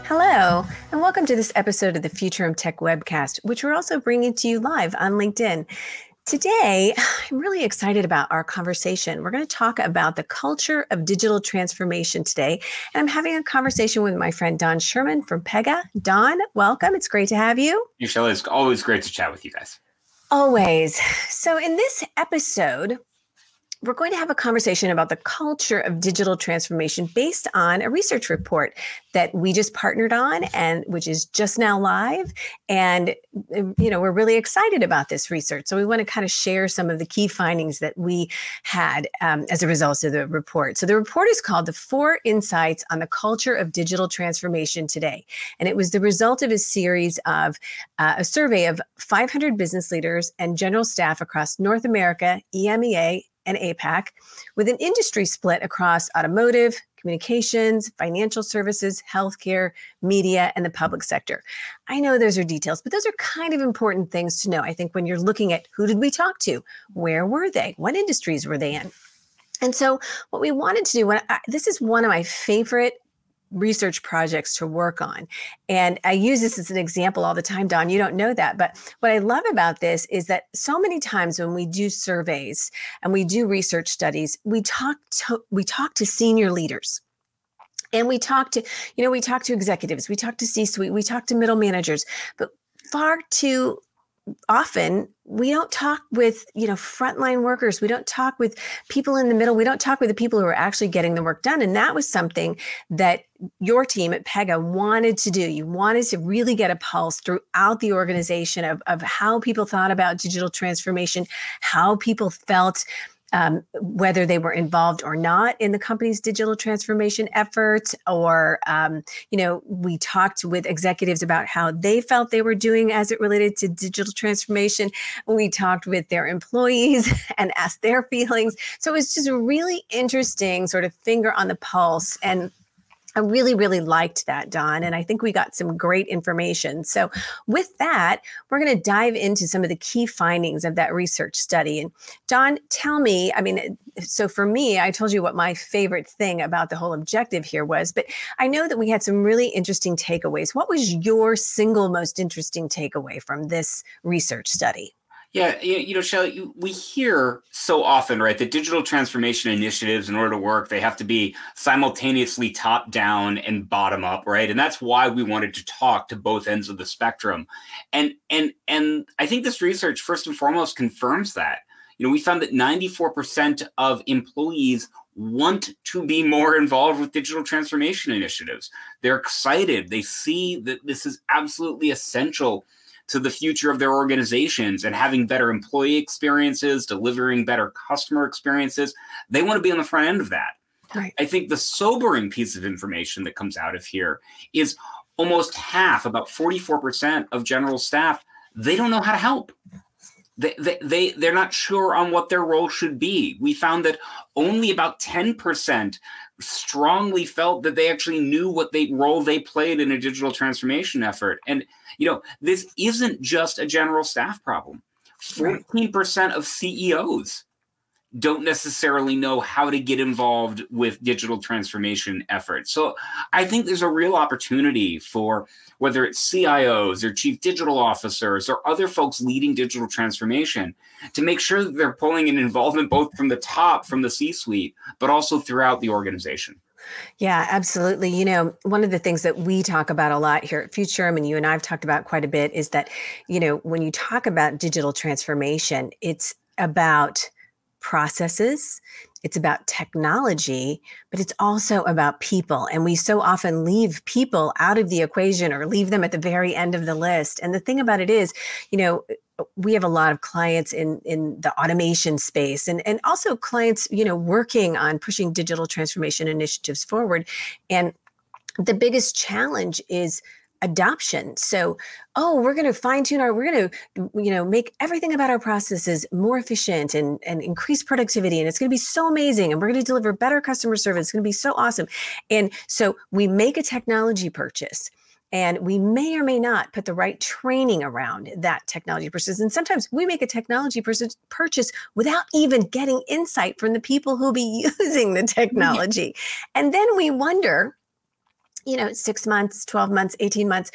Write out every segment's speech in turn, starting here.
Hello, and welcome to this episode of the Futurum Tech Webcast, which we're also bringing to you live on LinkedIn. Today, I'm really excited about our conversation. We're going to talk about the culture of digital transformation today, and I'm having a conversation with my friend Don Schuerman from Pega. Don, welcome. It's great to have you. Michelle, it's always great to chat with you guys. Always. So in this episode, we're going to have a conversation about the culture of digital transformation based on a research report that we just partnered on and which is just now live. And, we're really excited about this research. So we want to kind of share some of the key findings that we had as a result of the report. So the report is called The 4 Insights on the Culture of Digital Transformation Today. And it was the result of a series of a survey of 500 business leaders and general staff across North America, EMEA, and APAC, with an industry split across automotive, communications, financial services, healthcare, media, and the public sector. I know those are details, but those are kind of important things to know. I think when you're looking at who did we talk to, where were they, what industries were they in? And so what we wanted to do, this is one of my favorite research projects to work on. And I use this as an example all the time, Don. You don't know that. But what I love about this is that so many times when we do surveys and we do research studies, we talk to senior leaders. And we talk to executives, we talk to C-suite, we talk to middle managers, but far too often we don't talk with, frontline workers. We don't talk with people in the middle. We don't talk with the people who are actually getting the work done. And that was something that your team at Pega wanted to do. You wanted to really get a pulse throughout the organization of how people thought about digital transformation, how people felt, whether they were involved or not in the company's digital transformation efforts, or, we talked with executives about how they felt they were doing as it related to digital transformation. We talked with their employees and asked their feelings. So it was just a really interesting sort of finger on the pulse. And I really, really liked that, Don, and I think we got some great information. So with that, we're going to dive into some of the key findings of that research study. And Don, tell me, so for me, I told you what my favorite thing about the whole objective here was, but I know that we had some really interesting takeaways. What was your single most interesting takeaway from this research study? Yeah, Shelley, we hear so often, right, that digital transformation initiatives, in order to work, they have to be simultaneously top down and bottom up, right? And that's why we wanted to talk to both ends of the spectrum. And I think this research, first and foremost, confirms that. We found that 94% of employees want to be more involved with digital transformation initiatives. They're excited. They see that this is absolutely essential to the future of their organizations and having better employee experiences, delivering better customer experiences. They want to be on the front end of that. Right. I think the sobering piece of information that comes out of here is almost half, about 44% of general staff, they don't know how to help. They're not sure on what their role should be. We found that only about 10% strongly felt that they actually knew what role they played in a digital transformation effort. And, this isn't just a general staff problem. 14% of CEOs don't necessarily know how to get involved with digital transformation efforts. So I think there's a real opportunity for whether it's CIOs or chief digital officers or other folks leading digital transformation to make sure that they're pulling in involvement both from the top, from the C-suite, but also throughout the organization. Yeah, absolutely. One of the things that we talk about a lot here at Futurum, and you and I have talked about quite a bit, is that, when you talk about digital transformation, it's about processes, it's about technology, but it's also about people. And we so often leave people out of the equation or leave them at the very end of the list. And the thing about it is, we have a lot of clients in the automation space and also clients, working on pushing digital transformation initiatives forward. And the biggest challenge is adoption. So, we're going to we're going to, make everything about our processes more efficient and increase productivity. And it's going to be so amazing. And we're going to deliver better customer service. It's going to be so awesome. And so we make a technology purchase. And we may or may not put the right training around that technology purchase. And sometimes we make a technology purchase without even getting insight from the people who'll be using the technology. And then we wonder, 6 months, 12 months, 18 months,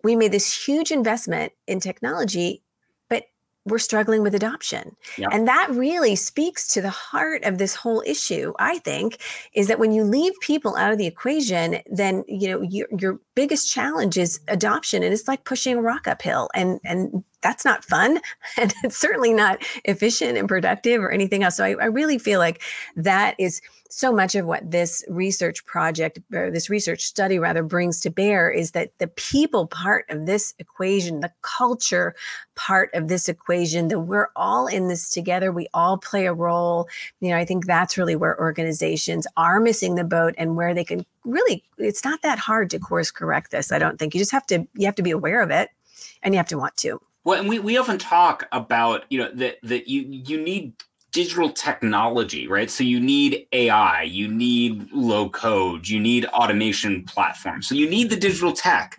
we made this huge investment in technology, but we're struggling with adoption. Yep. And that really speaks to the heart of this whole issue, I think, is that when you leave people out of the equation, then, your biggest challenge is adoption. And it's like pushing a rock uphill. And that's not fun. And it's certainly not efficient and productive or anything else. So I really feel like that is so much of what this research project, or this research study rather, brings to bear, is that the people part of this equation, the culture part of this equation, that we're all in this together, we all play a role. I think that's really where organizations are missing the boat, and where they can really, it's not that hard to course correct this. I don't think. You have to be aware of it, and you have to want to. Well, and we often talk about, that you need digital technology, right? So you need AI, you need low code, you need automation platforms. So you need the digital tech.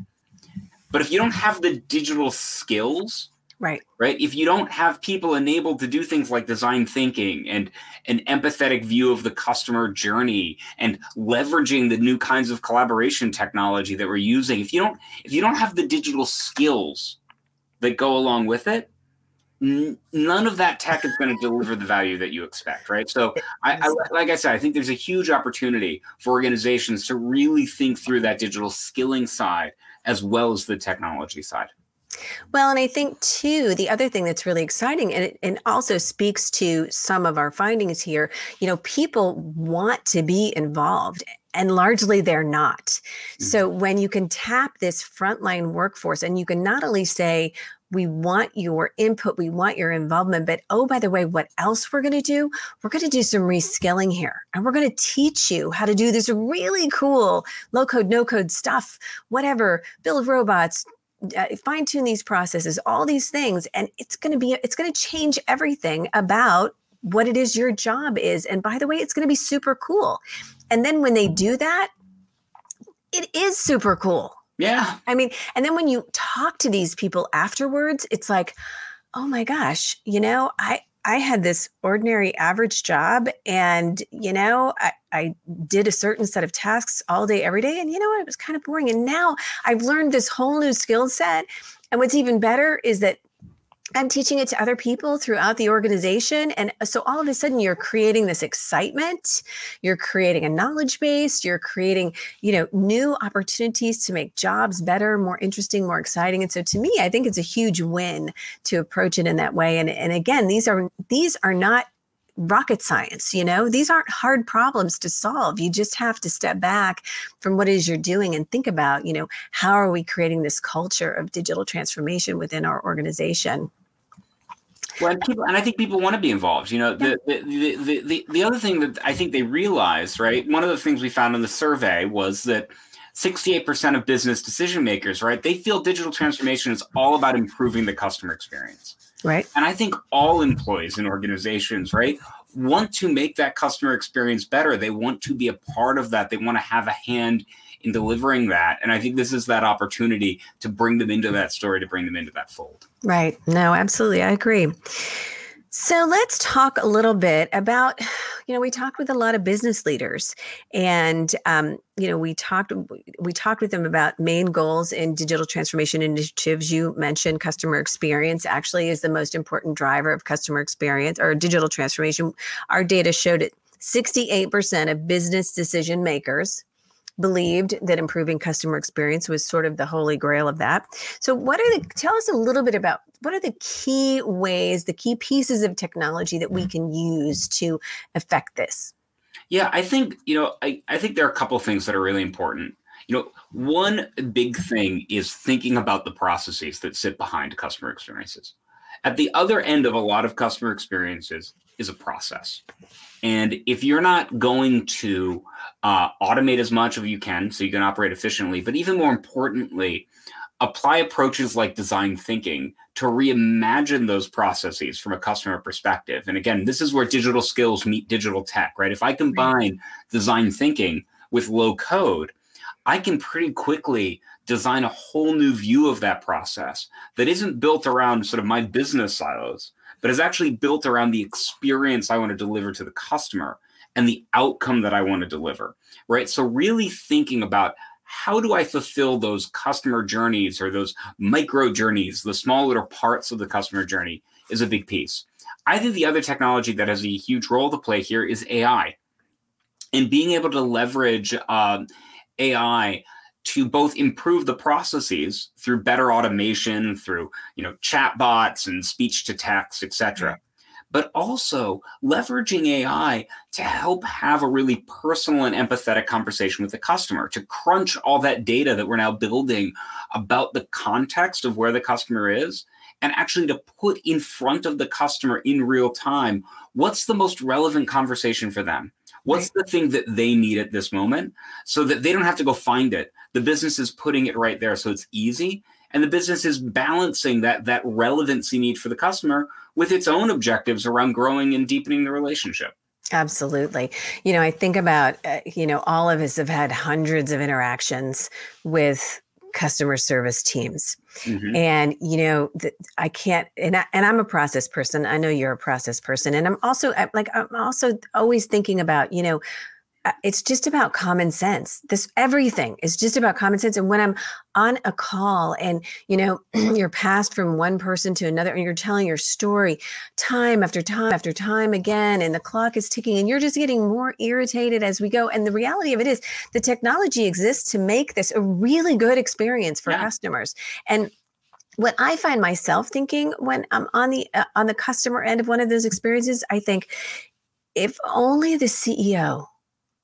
But if you don't have the digital skills, right? If you don't have people enabled to do things like design thinking and an empathetic view of the customer journey and leveraging the new kinds of collaboration technology that we're using, if you don't have the digital skills that go along with it, none of that tech is going to deliver the value that you expect, right? So, like I said, I think there's a huge opportunity for organizations to really think through that digital skilling side as well as the technology side. Well, and I think, too, the other thing that's really exciting, and it also speaks to some of our findings here, people want to be involved, and largely they're not. Mm-hmm. So when you can tap this frontline workforce, and you can not only say, we want your input, we want your involvement, but oh, by the way, what else we're going to do? We're going to do some reskilling here, and we're going to teach you how to do this really cool low code, no code stuff, whatever, build robots, fine tune these processes, all these things. And it's going to change everything about what it is your job is. And by the way, it's going to be super cool. And then when they do that, it is super cool. Yeah. I mean, and then when you talk to these people afterwards, it's like, oh my gosh, I had this ordinary average job, and, I did a certain set of tasks all day, every day. And it was kind of boring. And now I've learned this whole new skill set. And what's even better is that I'm teaching it to other people throughout the organization. And so all of a sudden you're creating this excitement, you're creating a knowledge base, you're creating, new opportunities to make jobs better, more interesting, more exciting. And so to me, I think it's a huge win to approach it in that way. And again, these are not rocket science, these aren't hard problems to solve. You just have to step back from what it is you're doing and think about, how are we creating this culture of digital transformation within our organization? Well, and I think people want to be involved. The other thing that I think they realize, right? One of the things we found in the survey was that 68% of business decision makers, right, they feel digital transformation is all about improving the customer experience. Right. And I think all employees in organizations, right, want to make that customer experience better. They want to be a part of that. They want to have a hand in delivering that. And I think this is that opportunity to bring them into that story, to bring them into that fold. Right. No, absolutely. I agree. So let's talk a little bit about, we talked with a lot of business leaders, and, we talked with them about main goals in digital transformation initiatives. You mentioned customer experience actually is the most important driver of customer experience or digital transformation. Our data showed it 68% of business decision makers believed that improving customer experience was sort of the holy grail of that. So tell us a little bit about what are the key ways, the key pieces of technology that we can use to affect this? Yeah, I think, I think there are a couple of things that are really important. One big thing is thinking about the processes that sit behind customer experiences. At the other end of a lot of customer experiences is a process. And if you're not going to automate as much as you can so you can operate efficiently, but even more importantly, apply approaches like design thinking to reimagine those processes from a customer perspective. And again, this is where digital skills meet digital tech, right? If I combine design thinking with low code, I can pretty quickly design a whole new view of that process that isn't built around sort of my business silos, but is actually built around the experience I want to deliver to the customer and the outcome that I want to deliver, right? So really thinking about how do I fulfill those customer journeys or those micro journeys, the small little parts of the customer journey is a big piece. I think the other technology that has a huge role to play here is AI, and being able to leverage AI to both improve the processes through better automation, through chat bots and speech to text, et cetera, but also leveraging AI to help have a really personal and empathetic conversation with the customer, to crunch all that data that we're now building about the context of where the customer is, and actually to put in front of the customer in real time, what's the most relevant conversation for them? What's the thing that they need at this moment, so that they don't have to go find it? The business is putting it right there, so it's easy. And the business is balancing that relevancy need for the customer with its own objectives around growing and deepening the relationship. Absolutely. I think about, all of us have had hundreds of interactions with customer service teams. Mm-hmm. And, I can't, and I'm a process person. I know you're a process person. And I'm also always thinking about, it's just about common sense. Everything is just about common sense. And when I'm on a call and, you're passed from one person to another and you're telling your story time after time after time again, and the clock is ticking and you're just getting more irritated as we go. And the reality of it is the technology exists to make this a really good experience for customers. And what I find myself thinking when I'm on the customer end of one of those experiences, I think if only the CEO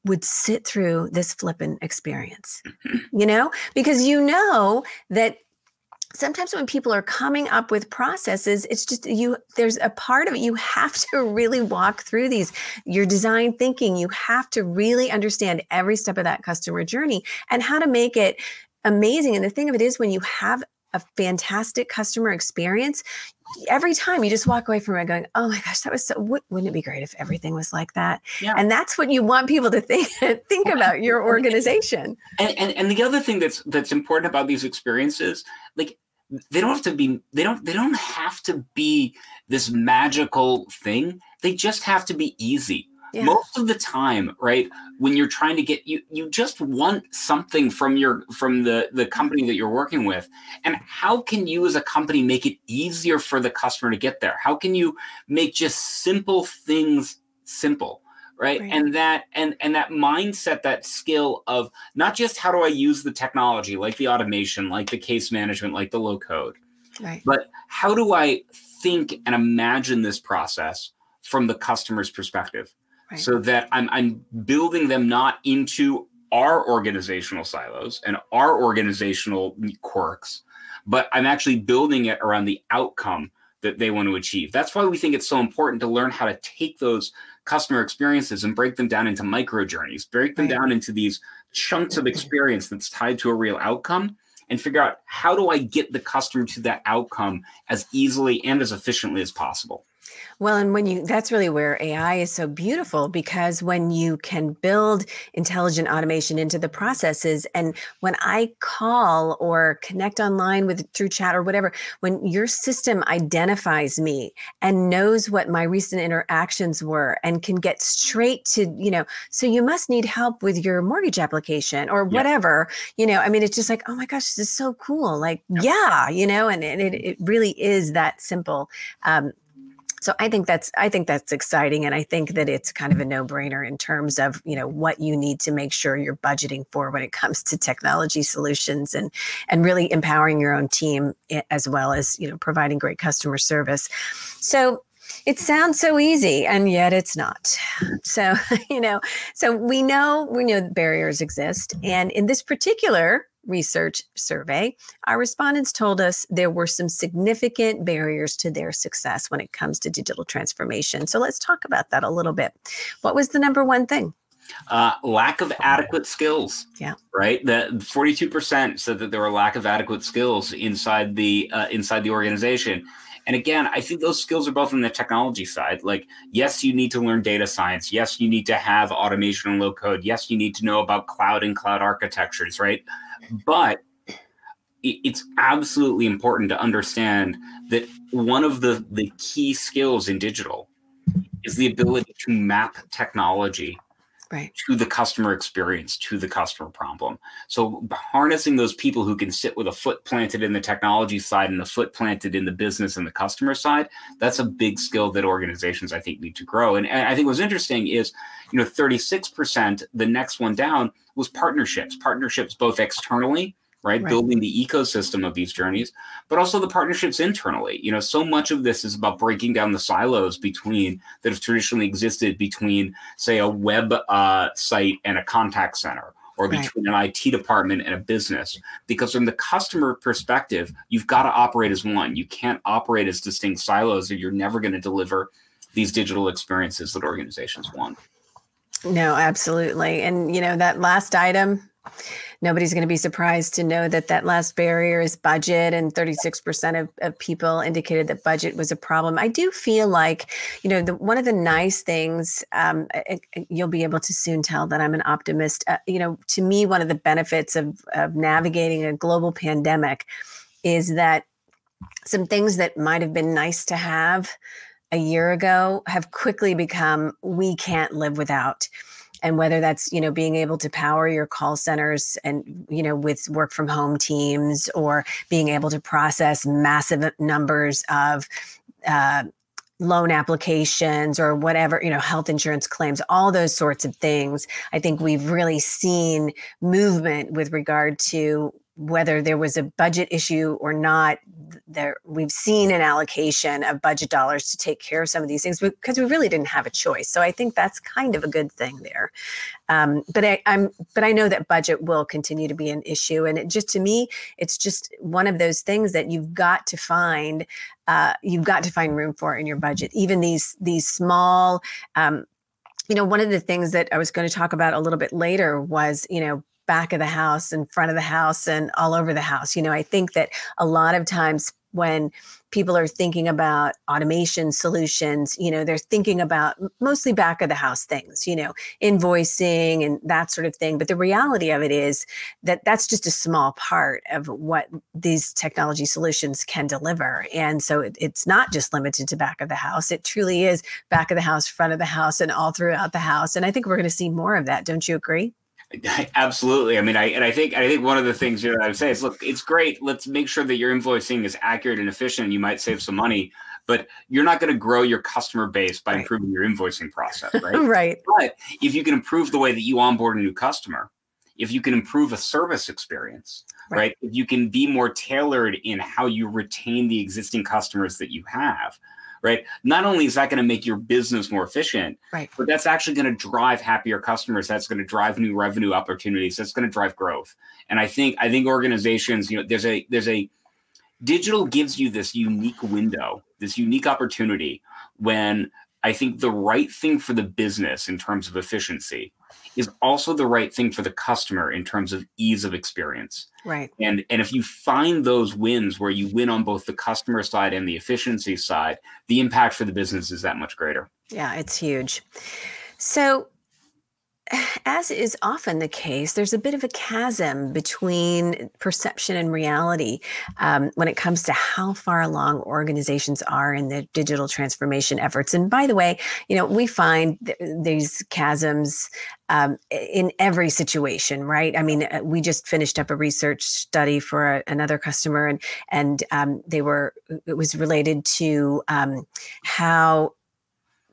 would sit through this flippin' experience, because that sometimes when people are coming up with processes, it's just there's a part of it, you have to really walk through your design thinking. You have to really understand every step of that customer journey and how to make it amazing. And the thing of it is, when you have a fantastic customer experience, every time you just walk away from it going, oh my gosh, that was wouldn't it be great if everything was like that? Yeah. And that's what you want people to think about your organization. And the other thing that's important about these experiences, like they don't have to be this magical thing. They just have to be easy. Yeah. Most of the time, right, when you're trying to get you just want something from the company that you're working with. And how can you as a company make it easier for the customer to get there? How can you make just simple things simple, right? And that mindset, that skill of not just how do I use the technology, like the automation, like the case management, like the low code, right, but how do I think and imagine this process from the customer's perspective? Right. So that I'm building them not into our organizational silos and our organizational quirks, but I'm actually building it around the outcome that they want to achieve. That's why we think it's so important to learn how to take those customer experiences and break them down into micro journeys, break them down into these chunks of experience that's tied to a real outcome, and figure out how do I get the customer to that outcome as easily and as efficiently as possible. Well, and that's really where AI is so beautiful, because when you can build intelligent automation into the processes, and when I call or connect online through chat or whatever, when your system identifies me and knows what my recent interactions were and can get straight to, so you must need help with your mortgage application or whatever, it's just like, oh my gosh, this is so cool. Like, and it really is that simple. So I think that's exciting. And I think that it's kind of a no-brainer in terms of, what you need to make sure you're budgeting for when it comes to technology solutions and really empowering your own team, as well as, providing great customer service. So it sounds so easy, and yet it's not. So, so we know barriers exist. And in this particular research survey, our respondents told us there were some significant barriers to their success when it comes to digital transformation. So let's talk about that a little bit. What was the number one thing? Lack of adequate skills. Yeah. Right. The 42% said that there were lack of adequate skills inside the organization. And again, I think those skills are both on the technology side. Like, yes, you need to learn data science. Yes, you need to have automation and low code. Yes, you need to know about cloud and cloud architectures, right? But it's absolutely important to understand that one of the key skills in digital is the ability to map technology Right. to the customer experience, to the customer problem. So harnessing those people who can sit with a foot planted in the technology side and a foot planted in the business and the customer side, that's a big skill that organizations, I think, need to grow. And I think what's interesting is, 36%, the next one down, was partnerships both externally, right? Building the ecosystem of these journeys, but also the partnerships internally. So much of this is about breaking down the silos that have traditionally existed between, say, a web site and a contact center, or between an IT department and a business. Because from the customer perspective, you've got to operate as one. You can't operate as distinct silos, or you're never going to deliver these digital experiences that organizations want. No, absolutely. And, that last item, nobody's going to be surprised to know that last barrier is budget, and 36% of people indicated that budget was a problem. I do feel like, one of the nice things, you'll be able to soon tell that I'm an optimist. To me, one of the benefits of navigating a global pandemic is that some things that might have been nice to have a year ago have quickly become, we can't live without. And whether that's, being able to power your call centers and, with work from home teams, or being able to process massive numbers of loan applications, or whatever, health insurance claims, all those sorts of things. I think we've really seen movement with regard to whether there was a budget issue or not. We've seen an allocation of budget dollars to take care of some of these things, because we really didn't have a choice. So I think that's kind of a good thing there. But I know that budget will continue to be an issue, and to me, it's just one of those things that you've got to find room for in your budget. Even these small, one of the things that I was going to talk about a little bit later was, back of the house and front of the house and all over the house. I think that a lot of times when people are thinking about automation solutions, they're thinking about mostly back of the house things, invoicing and that sort of thing. But the reality of it is that that's just a small part of what these technology solutions can deliver. And so it's not just limited to back of the house. It truly is back of the house, front of the house, and all throughout the house. And I think we're going to see more of that. Don't you agree? Absolutely. I mean, I think one of the things I would say is, look, it's great. Let's make sure that your invoicing is accurate and efficient, and you might save some money, but you're not going to grow your customer base by improving your invoicing process, right? Right. But if you can improve the way that you onboard a new customer, if you can improve a service experience, right? If you can be more tailored in how you retain the existing customers that you have, right? Not only is that going to make your business more efficient, but that's actually going to drive happier customers. That's going to drive new revenue opportunities. That's going to drive growth. And I think organizations, there's a digital gives you this unique window, this unique opportunity, when I think the right thing for the business in terms of efficiency is also the right thing for the customer in terms of ease of experience. Right. And if you find those wins where you win on both the customer side and the efficiency side, the impact for the business is that much greater. Yeah, it's huge. So, as is often the case, there's a bit of a chasm between perception and reality when it comes to how far along organizations are in their digital transformation efforts. And by the way, we find these chasms in every situation, right? I mean, we just finished up a research study for another customer, and it was related to how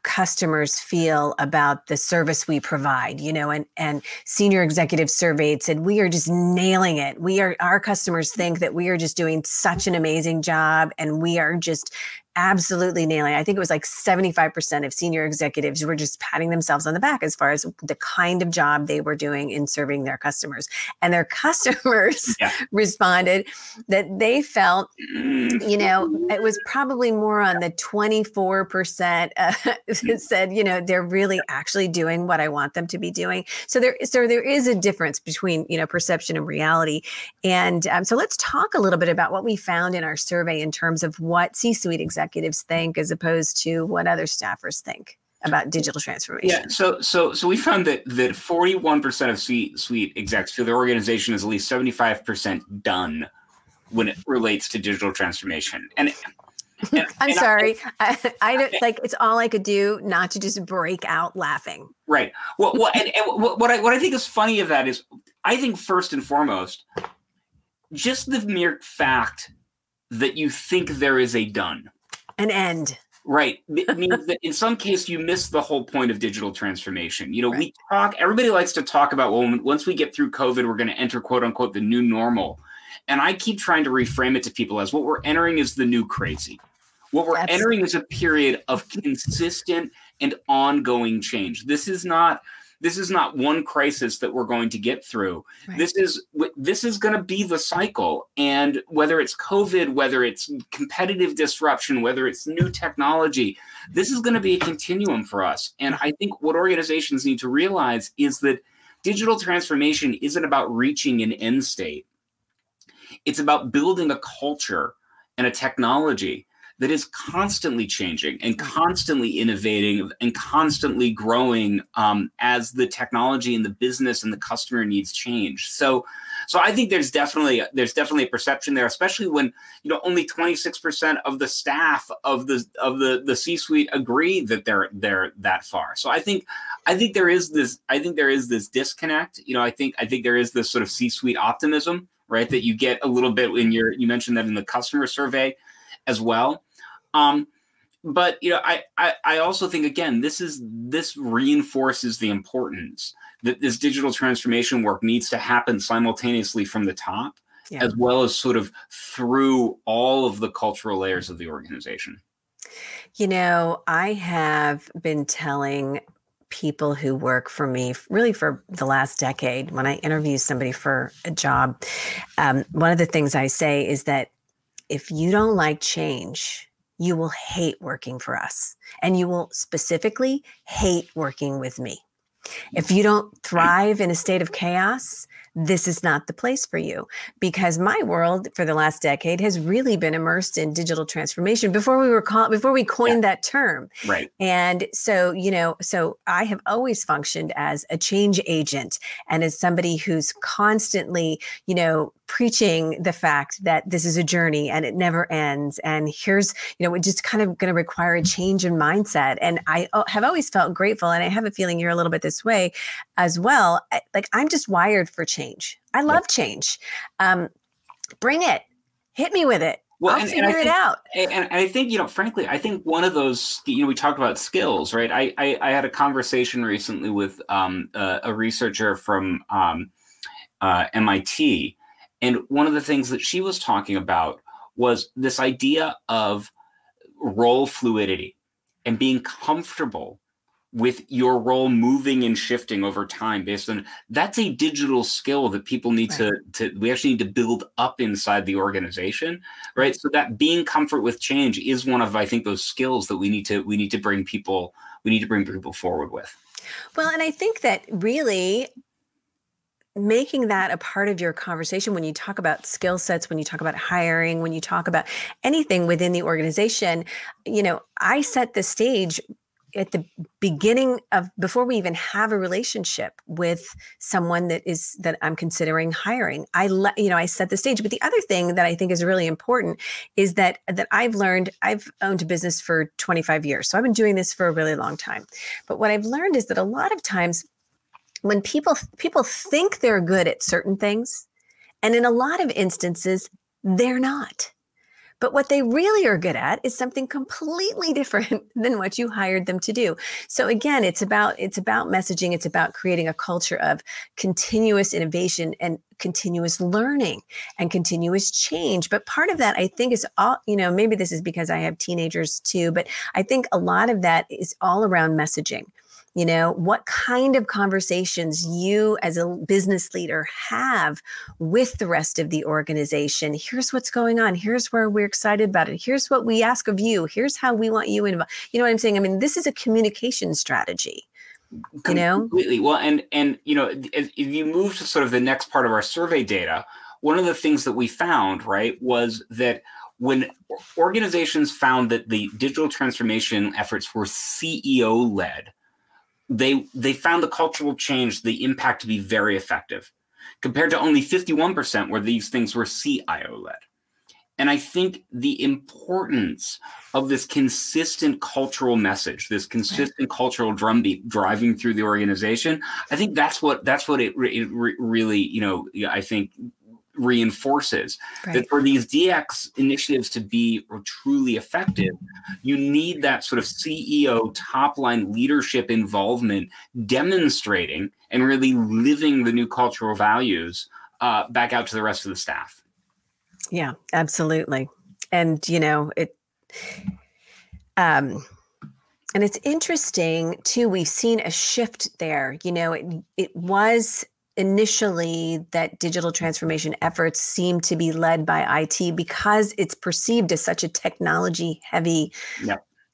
customers feel about the service we provide, and senior executive surveyed said, we are just nailing it. Our customers think that we are just doing such an amazing job, and we are just absolutely nailing it. I think it was like 75% of senior executives were just patting themselves on the back as far as the kind of job they were doing in serving their customers. And their customers responded that they felt, it was probably more on the 24% that said, they're really actually doing what I want them to be doing. So there is a difference between, perception and reality. And so let's talk a little bit about what we found in our survey in terms of what C-suite executives think as opposed to what other staffers think about digital transformation. Yeah, so we found that 41% of C-suite execs feel their organization is at least 75% done when it relates to digital transformation. And I'm sorry. I don't like, it's all I could do not to just break out laughing. Right. Well, and what I think is funny of that is, I think first and foremost, just the mere fact that you think there is a done. An end. Right. It means that in some case you miss the whole point of digital transformation. You know, Right. everybody likes to talk about, well, once we get through COVID, we're going to enter, quote unquote, the new normal. And I keep trying to reframe it to people as what we're entering is the new crazy. What we're entering is a period of consistent and ongoing change. This is not one crisis that we're going to get through. Right. This is going to be the cycle. And whether it's COVID, whether it's competitive disruption, whether it's new technology, this is going to be a continuum for us. And I think what organizations need to realize is that digital transformation isn't about reaching an end state. It's about building a culture and a technology that is constantly changing and constantly innovating and constantly growing as the technology and the business and the customer needs change. So I think there's definitely a perception there, especially when, you know, only 26% of the staff of the C-suite agree that they're that far. So I think there is this disconnect. You know, I think there is this sort of C-suite optimism, right, that you get a little bit when you mentioned that in the customer survey as well. But, you know, I also think, again, this reinforces the importance that this digital transformation work needs to happen simultaneously from the top, as well as sort of through all of the cultural layers of the organization. You know, I have been telling people who work for me really for the last decade, when I interview somebody for a job, one of the things I say is that if you don't like change, you will hate working for us, and you will specifically hate working with me. If you don't thrive in a state of chaos, this is not the place for you, because my world for the last decade has really been immersed in digital transformation before we coined that term. Right. And so, you know, so I have always functioned as a change agent and as somebody who's constantly, you know, preaching the fact that this is a journey and it never ends. And here's, you know, we're just kind of going to require a change in mindset. And I have always felt grateful. And I have a feeling you're a little bit this way as well. Like, I'm just wired for change. I love change. Bring it, hit me with it. Well, I'll figure it out. And I think, you know, frankly, I think one of those, you know, we talked about skills, right? I had a conversation recently with a researcher from MIT. And one of the things that she was talking about was this idea of role fluidity and being comfortable with your role moving and shifting over time based on that's a digital skill that people need we actually need to build up inside the organization, right? So that being comfort with change is one of, I think, those skills that we need to bring people forward with. Well, and I think that really making that a part of your conversation when you talk about skill sets, when you talk about hiring, when you talk about anything within the organization, you know, I set the stage at the beginning of, before we even have a relationship with someone that I'm considering hiring. I set the stage. But the other thing that I think is really important is that I've learned, I've owned a business for 25 years. So I've been doing this for a really long time. But what I've learned is that a lot of times when people think they're good at certain things, and in a lot of instances, they're not. But what they really are good at is something completely different than what you hired them to do. So again, it's about messaging. It's about creating a culture of continuous innovation and continuous learning and continuous change. But part of that, I think, is all, you know, maybe this is because I have teenagers too, but I think a lot of that is all around messaging. You know, what kind of conversations you as a business leader have with the rest of the organization. Here's what's going on. Here's where we're excited about it. Here's what we ask of you. Here's how we want you involved. You know what I'm saying? I mean, this is a communication strategy. You know? Completely. Well, and you know, if you move to sort of the next part of our survey data, one of the things that we found, right, was that when organizations found that the digital transformation efforts were CEO led, they found the cultural change, the impact to be very effective, compared to only 51% where these things were CIO led. And I think the importance of this consistent cultural message, this consistent cultural drumbeat driving through the organization, I think that's what it really, I think reinforces that for these DX initiatives to be truly effective, you need that sort of CEO top line leadership involvement, demonstrating and really living the new cultural values back out to the rest of the staff. Yeah, absolutely. And, and it's interesting too, we've seen a shift there. It was initially that digital transformation efforts seem to be led by IT because it's perceived as such a technology heavy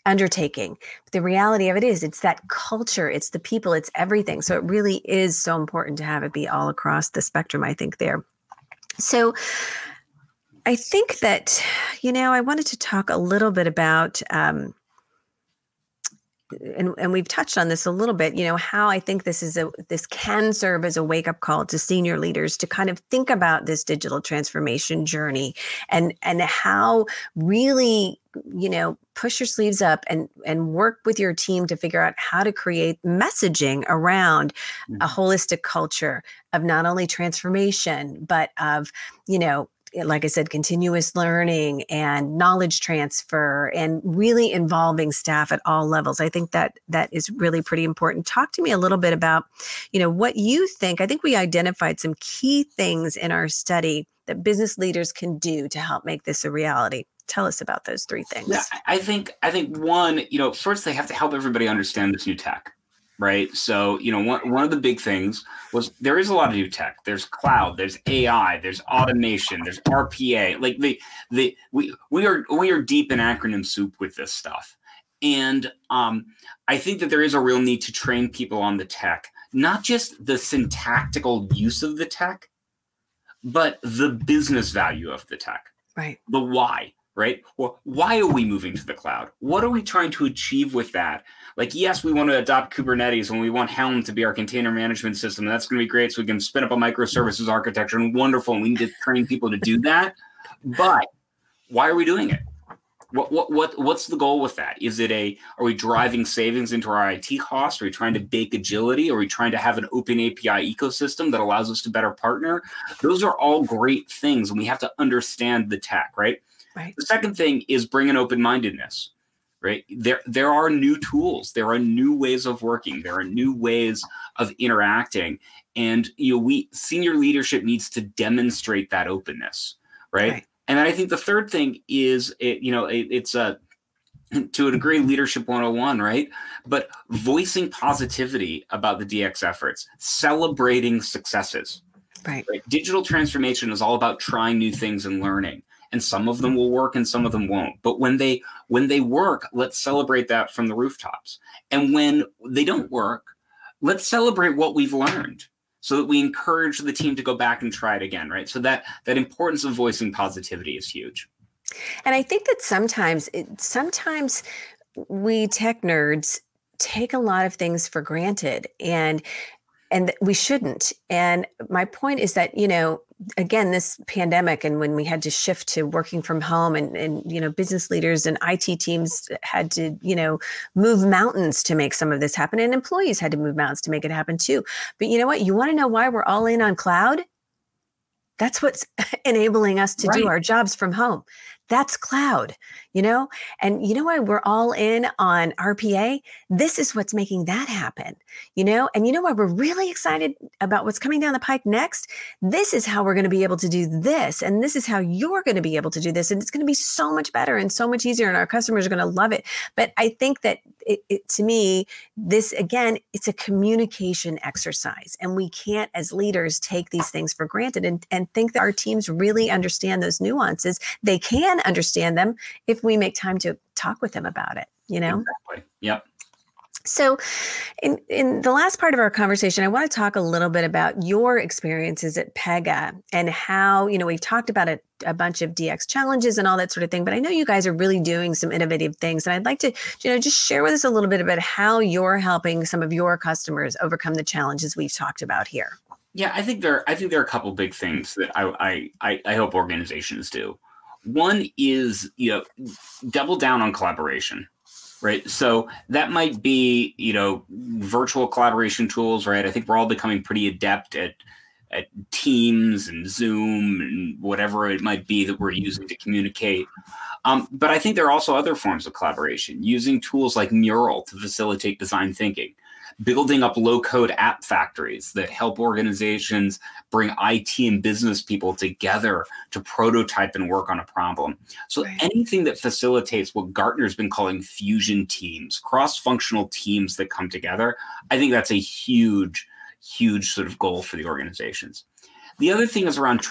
undertaking. But the reality of it is it's that culture, it's the people, it's everything. So it really is so important to have it be all across the spectrum, I think there. So I think that, I wanted to talk a little bit about, and we've touched on this a little bit, how I think this can serve as a wake-up call to senior leaders to kind of think about this digital transformation journey and how really, push your sleeves up and work with your team to figure out how to create messaging around a holistic culture of not only transformation, but of, like I said, continuous learning and knowledge transfer and really involving staff at all levels. I think that is really pretty important. Talk to me a little bit about, what you think. I think we identified some key things in our study that business leaders can do to help make this a reality. Tell us about those three things. Yeah, I think one, first they have to help everybody understand this new tech. Right. So, one of the big things was there is a lot of new tech. There's cloud, there's AI, there's automation, there's RPA. Like we are deep in acronym soup with this stuff. And I think that there is a real need to train people on the tech, not just the syntactical use of the tech, but the business value of the tech. Right. The why. Right? Well, why are we moving to the cloud? What are we trying to achieve with that? Like, yes, we want to adopt Kubernetes and we want Helm to be our container management system. That's going to be great. So we can spin up a microservices architecture and wonderful. And we need to train people to do that. But why are we doing it? What's the goal with that? Are we driving savings into our IT costs? Are we trying to bake agility? Are we trying to have an open API ecosystem that allows us to better partner? Those are all great things. And we have to understand the tech, right? Right. The second thing is bring an open-mindedness, right? There are new tools. There are new ways of working. There are new ways of interacting. And, senior leadership needs to demonstrate that openness, right? And I think the third thing is, it's to a degree, leadership 101, right? But voicing positivity about the DX efforts, celebrating successes. Right. Digital transformation is all about trying new things and learning. And some of them will work and some of them won't. But when they work, let's celebrate that from the rooftops. And when they don't work, let's celebrate what we've learned so that we encourage the team to go back and try it again, right? So that importance of voicing positivity is huge. And I think that sometimes we tech nerds take a lot of things for granted and we shouldn't. And my point is that, again, this pandemic and when we had to shift to working from home and business leaders and IT teams had to, move mountains to make some of this happen. And employees had to move mountains to make it happen too. But you know what? You want to know why we're all in on cloud? That's what's enabling us to do our jobs from home. That's cloud, and why we're all in on RPA. This is what's making that happen, and why we're really excited about what's coming down the pike next. This is how we're going to be able to do this. And this is how you're going to be able to do this. And it's going to be so much better and so much easier. And our customers are going to love it. But I think that to me, this, again, it's a communication exercise. And we can't, as leaders, take these things for granted and think that our teams really understand those nuances. They can understand them if we make time to talk with them about it, Exactly. Yep. So in the last part of our conversation, I want to talk a little bit about your experiences at Pega and how, we've talked about a bunch of DX challenges and all that sort of thing, but I know you guys are really doing some innovative things. And I'd like to, just share with us a little bit about how you're helping some of your customers overcome the challenges we've talked about here. Yeah, I think there are a couple big things that I hope organizations do. One is, double down on collaboration, right? So that might be, virtual collaboration tools, right? I think we're all becoming pretty adept at Teams and Zoom and whatever it might be that we're using to communicate. But I think there are also other forms of collaboration, using tools like Mural to facilitate design thinking, building up low-code app factories that help organizations bring IT and business people together to prototype and work on a problem. So anything that facilitates what Gartner's been calling fusion teams, cross-functional teams that come together, I think that's a huge sort of goal for the organizations. The other thing is around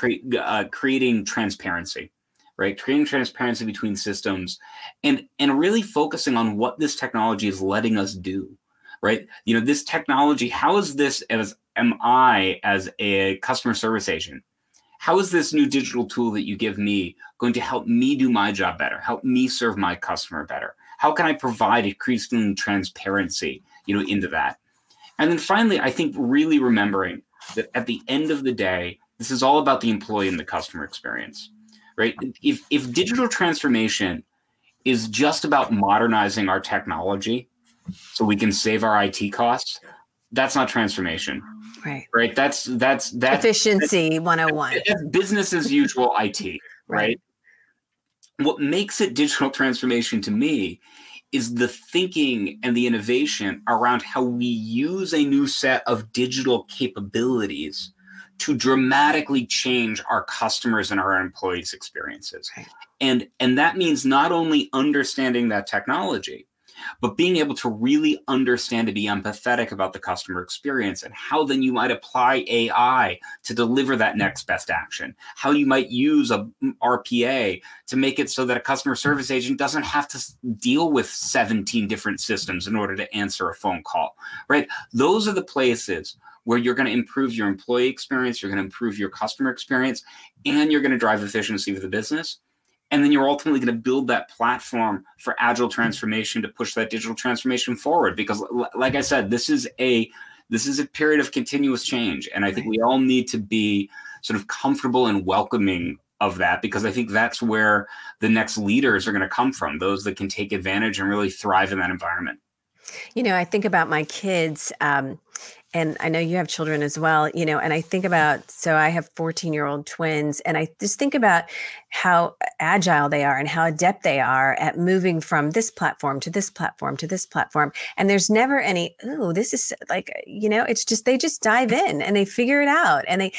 creating transparency, right? Creating transparency between systems and really focusing on what this technology is letting us do, right? This technology, how is this, am I as a customer service agent, how is this new digital tool that you give me going to help me do my job better, help me serve my customer better? How can I provide increasing transparency, into that? And then finally, I think really remembering that at the end of the day, this is all about the employee and the customer experience, right? If digital transformation is just about modernizing our technology so we can save our IT costs, that's not transformation. Right. That's efficiency 101. That's business as usual IT, right? What makes it digital transformation to me is the thinking and the innovation around how we use a new set of digital capabilities to dramatically change our customers and our employees' experiences. And that means not only understanding that technology, but being able to really understand and be empathetic about the customer experience and how then you might apply AI to deliver that next best action, how you might use a RPA to make it so that a customer service agent doesn't have to deal with 17 different systems in order to answer a phone call, right? Those are the places where you're going to improve your employee experience, you're going to improve your customer experience, and you're going to drive efficiency for the business. And then you're ultimately going to build that platform for agile transformation to push that digital transformation forward. Because like I said, this is a period of continuous change. And I think we all need to be sort of comfortable and welcoming of that, because I think that's where the next leaders are going to come from, those that can take advantage and really thrive in that environment. I think about my kids, and I know you have children as well, and I think about, so I have 14-year-old twins, and I just think about how agile they are and how adept they are at moving from this platform to this platform to this platform. And there's never any, this is like, it's just, they just dive in and they figure it out. And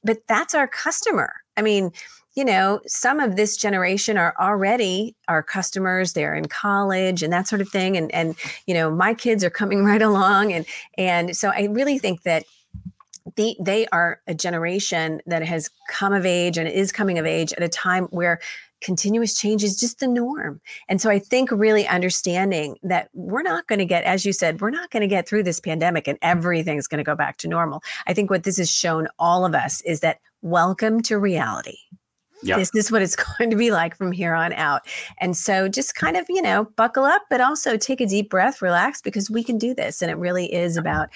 but that's our customer. I mean, some of this generation are already our customers. They're in college and that sort of thing. And my kids are coming right along. And so I really think that they are a generation that has come of age and is coming of age at a time where continuous change is just the norm. And so I think really understanding that we're not going to get, as you said, we're not going to get through this pandemic and everything's going to go back to normal. I think what this has shown all of us is that welcome to reality. Yep. This is what it's going to be like from here on out. And so just kind of, buckle up, but also take a deep breath, relax, because we can do this. And it really is about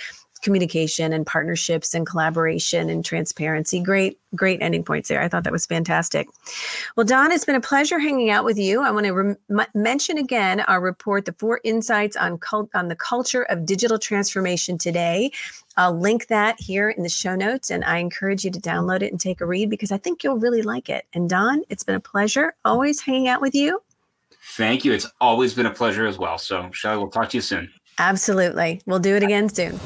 communication and partnerships and collaboration and transparency. Great ending points there. I thought that was fantastic. Well, Don, it's been a pleasure hanging out with you. I want to mention again our report, the 4 insights on the culture of digital transformation today. I'll link that here in the show notes, and I encourage you to download it and take a read, because I think you'll really like it. And Don, it's been a pleasure always hanging out with you. Thank you. It's always been a pleasure as well. So, Shelley, we'll talk to you soon. Absolutely. We'll do it again soon.